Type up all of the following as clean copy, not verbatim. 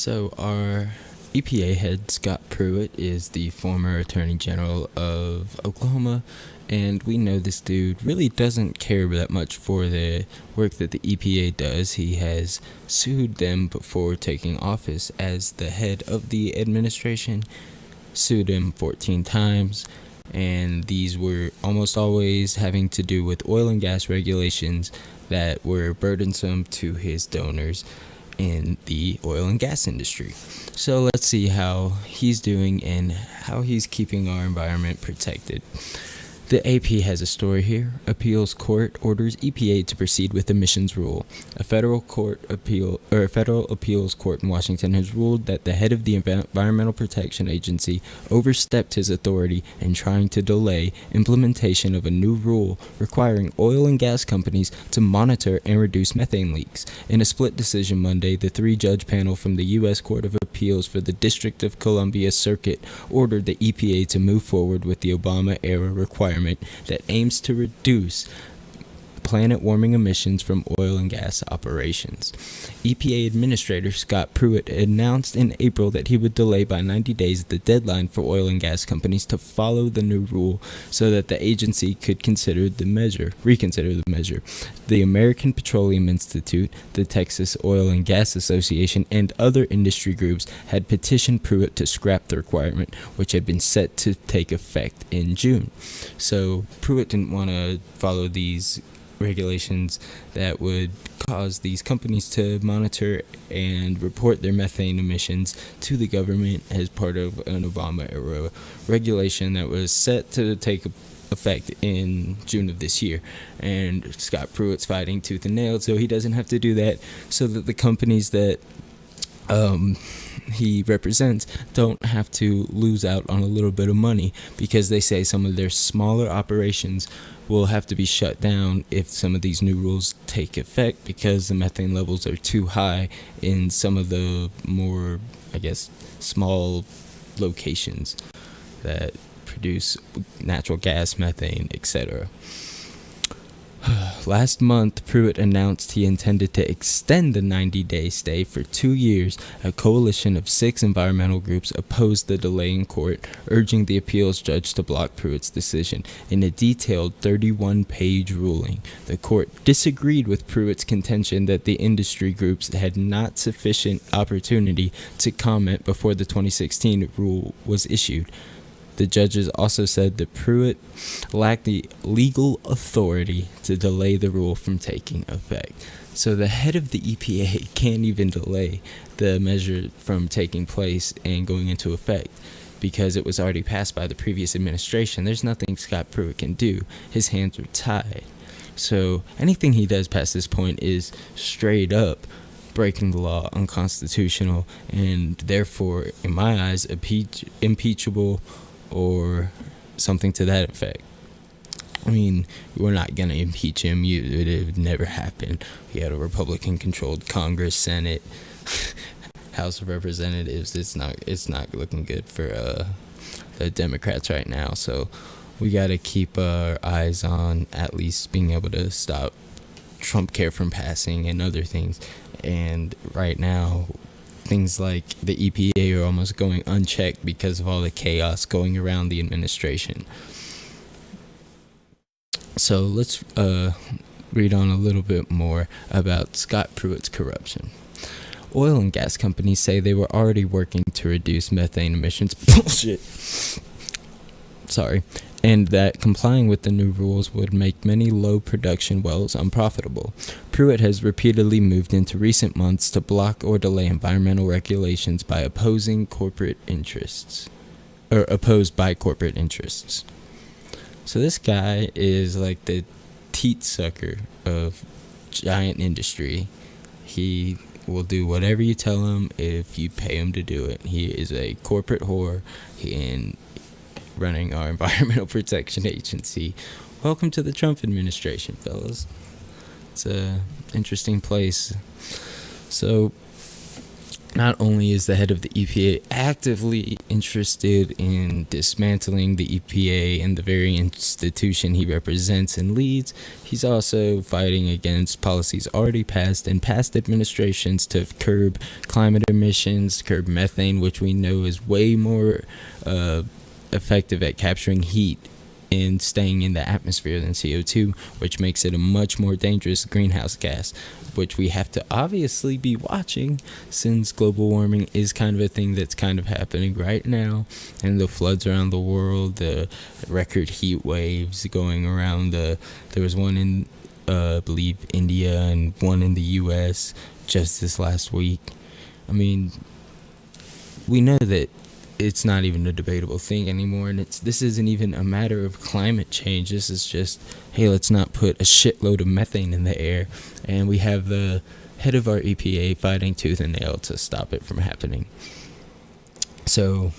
So our EPA head, Scott Pruitt, is the former Attorney General of Oklahoma, and we know this dude really doesn't care that much for the work that the EPA does. He has sued them before taking office as the head of the administration, sued him 14 times, and these were almost always having to do with oil and gas regulations that were burdensome to his donors in the oil and gas industry. So let's see how he's doing and how he's keeping our environment protected. The AP has a story here. Appeals court orders EPA to proceed with emissions rule. A federal appeals court in Washington has ruled that the head of the Environmental Protection Agency overstepped his authority in trying to delay implementation of a new rule requiring oil and gas companies to monitor and reduce methane leaks. In a split decision Monday, the three-judge panel from the U.S. Court of Appeals for the District of Columbia Circuit ordered the EPA to move forward with the Obama-era requirement that aims to reduce planet-warming emissions from oil and gas operations. EPA Administrator Scott Pruitt announced in April that he would delay by 90 days the deadline for oil and gas companies to follow the new rule so that the agency could reconsider the measure. The American Petroleum Institute, the Texas Oil and Gas Association, and other industry groups had petitioned Pruitt to scrap the requirement, which had been set to take effect in June. So Pruitt didn't want to follow these regulations that would cause these companies to monitor and report their methane emissions to the government as part of an Obama-era regulation that was set to take effect in June of this year. And Scott Pruitt's fighting tooth and nail so he doesn't have to do that, so that the companies that he represents don't have to lose out on a little bit of money, because they say some of their smaller operations will have to be shut down if some of these new rules take effect, because the methane levels are too high in some of the more, small locations that produce natural gas, methane, etc. Last month, Pruitt announced he intended to extend the 90-day stay for 2 years. A coalition of 6 environmental groups opposed the delay in court, urging the appeals judge to block Pruitt's decision. In a detailed 31-page ruling, the court disagreed with Pruitt's contention that the industry groups had not sufficient opportunity to comment before the 2016 rule was issued. The judges also said that Pruitt lacked the legal authority to delay the rule from taking effect. So the head of the EPA can't even delay the measure from taking place and going into effect because it was already passed by the previous administration. There's nothing Scott Pruitt can do. His hands are tied. So anything he does past this point is straight up breaking the law, unconstitutional, and therefore, in my eyes, impeachable, or something to that effect. I mean, we're not going to impeach him. It would never happen. We had a Republican-controlled Congress, Senate, House of Representatives. It's not looking good for the Democrats right now. So we got to keep our eyes on at least being able to stop Trump care from passing and other things. And right now, things like the EPA are almost going unchecked because of all the chaos going around the administration. So let's read on a little bit more about Scott Pruitt's corruption. Oil and gas companies say they were already working to reduce methane emissions. Bullshit. Sorry. And that complying with the new rules would make many low-production wells unprofitable. Pruitt has repeatedly moved into recent months to block or delay environmental regulations by opposed by corporate interests. So this guy is like the teat sucker of giant industry. He will do whatever you tell him if you pay him to do it. He is a corporate whore and running our Environmental Protection Agency. Welcome to the Trump administration, fellas. It's a interesting place. So not only is the head of the EPA actively interested in dismantling the EPA and the very institution he represents and leads, he's also fighting against policies already passed in past administrations to curb climate emissions, curb methane, which we know is way more effective at capturing heat and staying in the atmosphere than CO2, which makes it a much more dangerous greenhouse gas, which we have to obviously be watching, since global warming is kind of a thing that's kind of happening right now, and the floods around the world, the record heat waves going around. There was one in I believe India and one in the US just this last week. I mean, we know that it's not even a debatable thing anymore, and this isn't even a matter of climate change. This is just, hey, let's not put a shitload of methane in the air, and we have the head of our EPA fighting tooth and nail to stop it from happening. So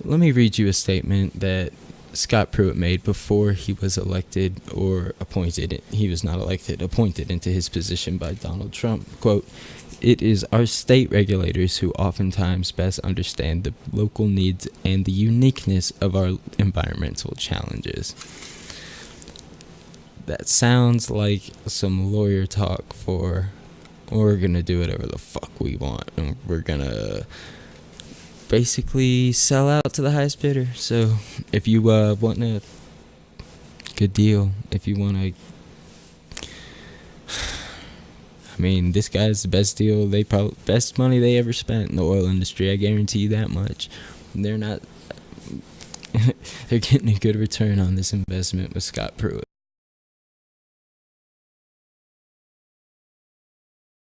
let me read you a statement that Scott Pruitt made before he was elected or appointed. He was not elected, appointed into his position by Donald Trump. Quote, "It is our state regulators who oftentimes best understand the local needs and the uniqueness of our environmental challenges." That sounds like some lawyer talk for, we're going to do whatever the fuck we want, and we're going to basically sell out to the highest bidder. So if you want a good deal, if you want to, I mean, this guy's the best deal. Best money they ever spent in the oil industry. I guarantee you that much. They're getting a good return on this investment with Scott Pruitt.